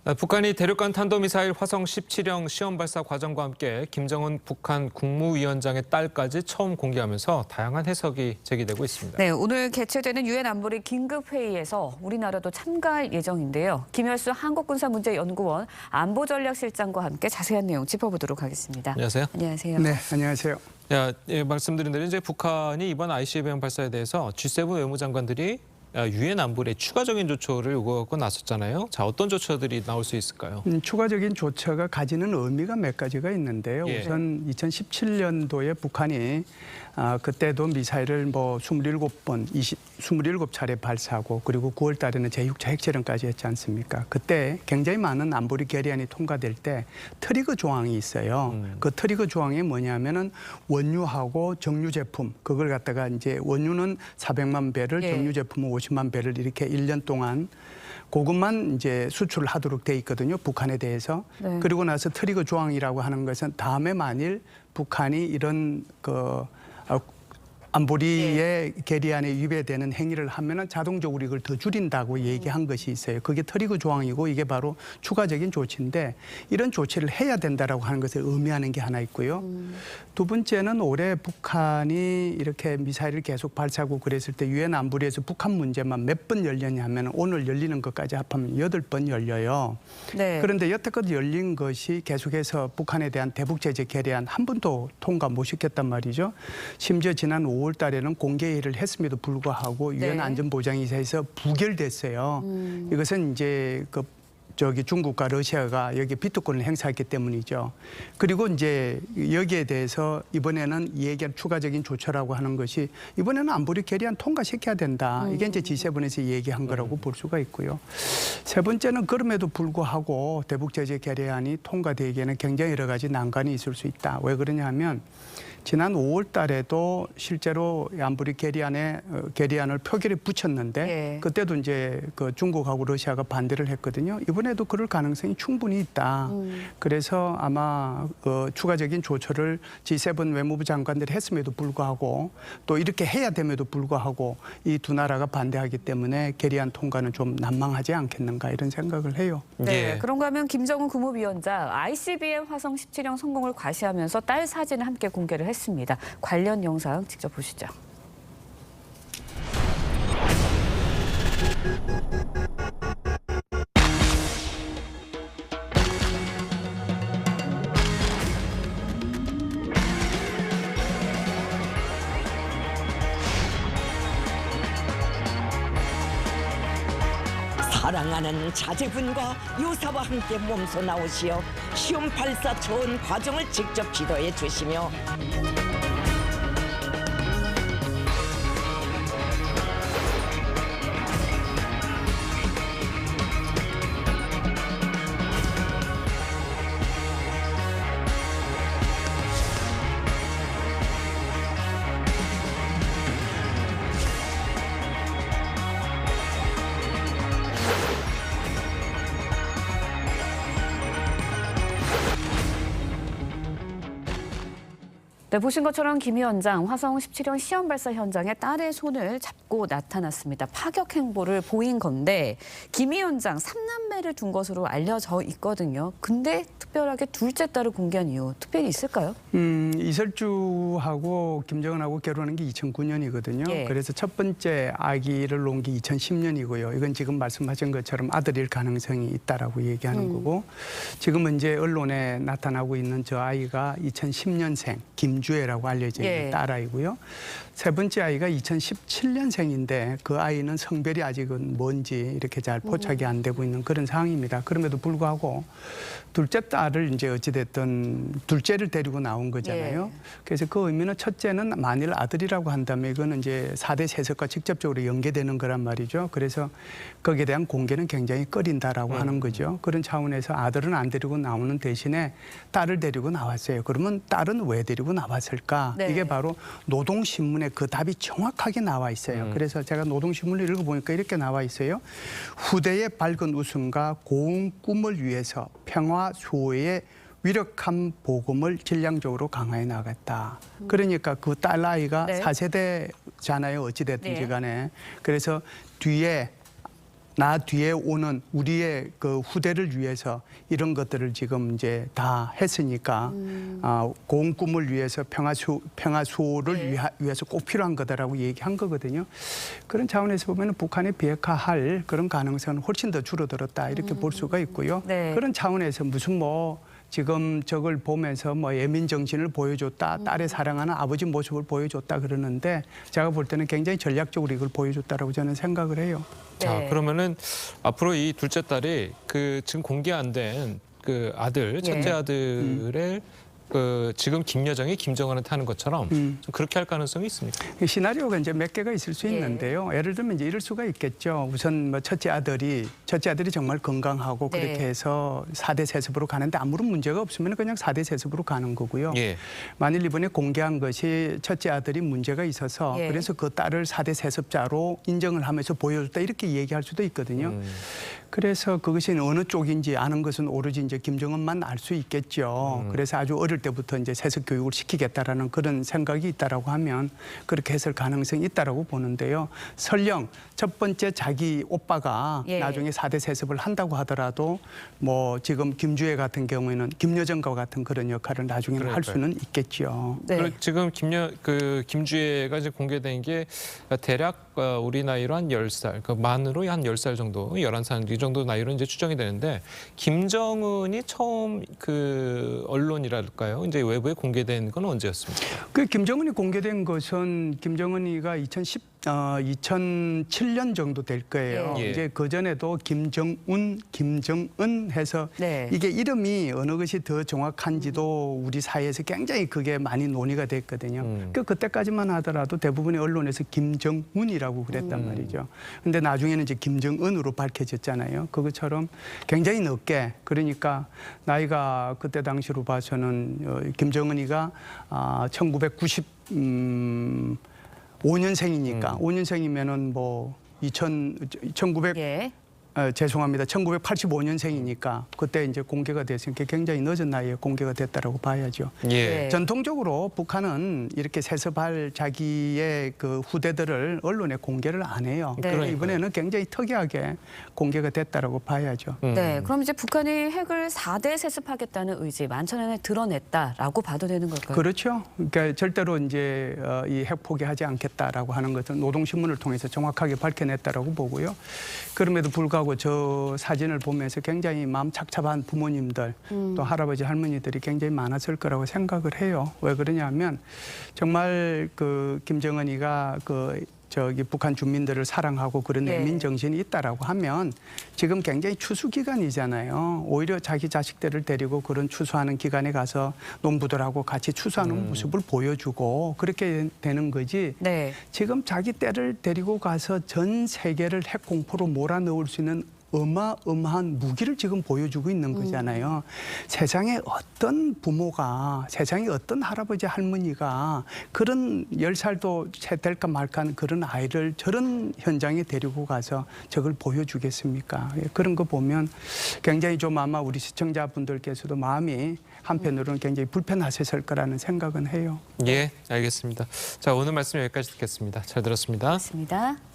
북한이 대륙간 탄도미사일 화성 17형 시험 발사 과정과 함께 김정은 북한 국무위원장의 딸까지 처음 공개하면서 다양한 해석이 제기되고 있습니다. 네, 오늘 개최되는 유엔 안보리 긴급회의에서 우리나라도 참가할 예정인데요. 김열수 한국군사문제연구원 안보전략실장과 함께 자세한 내용 짚어보도록 하겠습니다. 안녕하세요. 안녕하세요. 네, 안녕하세요. 말씀드린 대로 이제 북한이 이번 ICBM 발사에 대해서 G7 외무장관들이 유엔 안보리에 추가적인 조처를 요구하고 나섰잖아요. 자, 어떤 조처들이 나올 수 있을까요? 추가적인 조처가 가지는 의미가 몇 가지가 있는데요. 우선 2017년도에 북한이 그때도 미사일을 27차례 발사하고 그리고 9월 달에는 제6차 핵실험까지 했지 않습니까? 그때 굉장히 많은 안보리 결의안이 통과될 때 트리거 조항이 있어요. 그 트리거 조항이 뭐냐면은 원유하고 정유 제품 그걸 갖다가 이제 원유는 400만 배를 정유 제품은 50만 배를 이렇게 1년 동안 그것만 이제 수출을 하도록 돼 있거든요. 북한에 대해서. 네. 그리고 나서 트리거 조항이라고 하는 것은 다음에 만일 북한이 이런 안보리의 결의안에 위배되는 행위를 하면은 자동적으로 이걸 더 줄인다고 얘기한 것이 있어요. 그게 트리거 조항이고 이게 바로 추가적인 조치인데 이런 조치를 해야 된다라고 하는 것을 의미하는 게 하나 있고요. 두 번째는 올해 북한이 이렇게 미사일을 계속 발사하고 그랬을 때 유엔 안보리에서 북한 문제만 몇 번 열렸냐 하면 오늘 열리는 것까지 합하면 8번 열려요. 네. 그런데 여태껏 열린 것이 계속해서 북한에 대한 대북 제재 결의안 한 번도 통과 못 시켰단 말이죠. 심지어 지난 5월 달에는 공개회의를 했음에도 불구하고 유엔 안전보장이사에서 부결됐어요. 이것은 이제 중국과 러시아가 여기 비토권을 행사했기 때문이죠. 그리고 이제 여기에 대해서 이번에는 이 얘기한 추가적인 조처라고 하는 것이 이번에는 안보리 결의안 통과시켜야 된다. 이게 이제 G7에서 얘기한 거라고 볼 수가 있고요. 세 번째는 그럼에도 불구하고 대북 제재 결의안이 통과되기에는 굉장히 여러 가지 난관이 있을 수 있다. 왜 그러냐 하면 지난 5월 달에도 실제로 안보리 결의안을 표결에 붙였는데 그때도 이제 중국하고 러시아가 반대를 했거든요. 이번에도 그럴 가능성이 충분히 있다. 그래서 아마 추가적인 조처를 G7 외무부 장관들이 했음에도 불구하고 또 이렇게 해야 됨에도 불구하고 이 두 나라가 반대하기 때문에 결의안 통과는 좀 난망하지 않겠는가 이런 생각을 해요. 네, 그런가 하면 김정은 국무위원장 ICBM 화성 17형 성공을 과시하면서 딸 사진을 함께 공개를 했습니다. 관련 영상 직접 보시죠. 사랑하는 자제분과 요사와 함께 몸소 나오시어 시험 발사 전 과정을 직접 지도해 주시며 네, 보신 것처럼 김 위원장 화성 17형 시험 발사 현장에 딸의 손을 잡고 나타났습니다. 파격 행보를 보인 건데 김 위원장 3남매를 둔 것으로 알려져 있거든요. 근데 특별하게 둘째 딸을 공개한 이유 특별히 있을까요? 이설주하고 김정은하고 결혼한 게 2009년이거든요. 그래서 첫 번째 아기를 놓은 게 2010년이고요. 이건 지금 말씀하신 것처럼 아들일 가능성이 있다라고 얘기하는 거고 지금은 이제 언론에 나타나고 있는 저 아이가 2010년생 김주애라고 알려져 있는 딸아이고요. 세 번째 아이가 2017년생인데 그 아이는 성별이 아직은 뭔지 이렇게 잘 포착이 안 되고 있는 그런 상황입니다. 그럼에도 불구하고 둘째 딸을 이제 어찌됐든 둘째를 데리고 나온 거잖아요. 그래서 그 의미는 첫째는 만일 아들이라고 한다면 이거는 이제 4대 세습과 직접적으로 연계되는 거란 말이죠. 그래서 거기에 대한 공개는 굉장히 꺼린다라고 하는 거죠. 그런 차원에서 아들은 안 데리고 나오는 대신에 딸을 데리고 나왔어요. 그러면 딸은 왜 데리고 나왔을까? 이게 바로 노동신문에 그 답이 정확하게 나와 있어요. 그래서 제가 노동신문을 읽어보니까 이렇게 나와 있어요. 후대의 밝은 웃음과 고운 꿈을 위해서 평화 수호의 위력한 복음을 질량적으로 강화해 나갔다. 그러니까 그 딸아이가 4세대잖아요. 어찌됐든지 간에. 그래서 뒤에 나 뒤에 오는 우리의 그 후대를 위해서 이런 것들을 지금 이제 다 했으니까 고운 꿈을 위해서 평화수호를 위해서 꼭 필요한 거다라고 얘기한 거거든요. 그런 차원에서 보면 북한의 비핵화할 그런 가능성은 훨씬 더 줄어들었다 이렇게 볼 수가 있고요. 네. 그런 차원에서 무슨 뭐 지금 저걸 보면서 뭐 예민 정신을 보여줬다, 딸의 사랑하는 아버지 모습을 보여줬다 그러는데 제가 볼 때는 굉장히 전략적으로 이걸 보여줬다라고 저는 생각을 해요. 자, 네. 그러면은 앞으로 이 둘째 딸이 그 지금 공개 안 된 그 아들, 첫째 아들의 그 지금 김여정이 김정은한테 하는 것처럼 좀 그렇게 할 가능성이 있습니까? 시나리오가 이제 몇 개가 있을 수 있는데요. 예를 들면 이제 이럴 수가 있겠죠. 우선 뭐 첫째 아들이 정말 건강하고 네. 그렇게 해서 4대 세습으로 가는데 아무런 문제가 없으면 그냥 4대 세습으로 가는 거고요. 예. 만일 이번에 공개한 것이 첫째 아들이 문제가 있어서 예. 그래서 그 딸을 4대 세습자로 인정을 하면서 보여줬다 이렇게 얘기할 수도 있거든요. 그래서 그것이 어느 쪽인지 아는 것은 오로지 이제 김정은만 알 수 있겠죠. 그래서 아주 어릴 때부터 이제 세습 교육을 시키겠다라는 그런 생각이 있다라고 하면 그렇게 했을 가능성이 있다라고 보는데요. 설령 첫 번째 자기 오빠가 예. 나중에 4대 세습을 한다고 하더라도 뭐 지금 김주애 같은 경우에는 김여정과 같은 그런 역할을 나중에는 할 그러니까요. 수는 있겠죠. 네. 그리고 지금 김주애가 이제 공개된 게 대략 우리 나이로 한 10살, 그 만으로 한 10살 정도, 11살 이 정도 나이로 이제 추정이 되는데 김정은이 처음 그 언론이랄까요? 이제 외부에 공개된 건 언제였습니까? 그 김정은이 공개된 것은 김정은이가 2007년 정도 될 거예요. 예. 이제 그 전에도 김정은 해서 네. 이게 이름이 어느 것이 더 정확한지도 우리 사회에서 굉장히 그게 많이 논의가 됐거든요. 그때까지만 하더라도 대부분의 언론에서 김정은이라고 그랬단 말이죠. 근데 나중에는 이제 김정은으로 밝혀졌잖아요. 그것처럼 굉장히 늦게 그러니까 나이가 그때 당시로 봐서는 김정은이가 1995년생이니까 5년생이면은 뭐 1900 예. 죄송합니다. 1985년생이니까 그때 이제 공개가 됐으니까 굉장히 늦은 나이에 공개가 됐다라고 봐야죠. 예. 네. 전통적으로 북한은 이렇게 세습할 자기의 그 후대들을 언론에 공개를 안 해요. 네. 그러니까 이번에는 굉장히 특이하게 공개가 됐다라고 봐야죠. 네, 그럼 이제 북한이 핵을 4대 세습하겠다는 의지 만천하에 드러냈다라고 봐도 되는 걸까요? 그렇죠. 그러니까 절대로 이제 이 핵 포기하지 않겠다라고 하는 것은 노동신문을 통해서 정확하게 밝혀냈다라고 보고요. 그럼에도 불구하고 저 사진을 보면서 굉장히 마음 착잡한 부모님들 또 할아버지 할머니들이 굉장히 많았을 거라고 생각을 해요. 왜 그러냐면 정말 그 김정은이가 북한 주민들을 사랑하고 그런 네. 애민 정신이 있다라고 하면 지금 굉장히 추수 기간이잖아요. 오히려 자기 자식들을 데리고 그런 추수하는 기간에 가서 농부들하고 같이 추수하는 모습을 보여주고 그렇게 되는 거지. 네. 지금 자기 딸을 데리고 가서 전 세계를 핵 공포로 몰아넣을 수 있는 어마어마한 무기를 지금 보여주고 있는 거잖아요. 세상에 어떤 부모가, 세상에 어떤 할아버지 할머니가 그런 10살도 채 될까 말까 하는 그런 아이를 저런 현장에 데리고 가서 저걸 보여주겠습니까? 그런 거 보면 굉장히 좀 아마 우리 시청자분들께서도 마음이 한편으로는 굉장히 불편하셨을 거라는 생각은 해요. 예, 알겠습니다. 자, 오늘 말씀 여기까지 듣겠습니다. 잘 들었습니다. 맞습니다.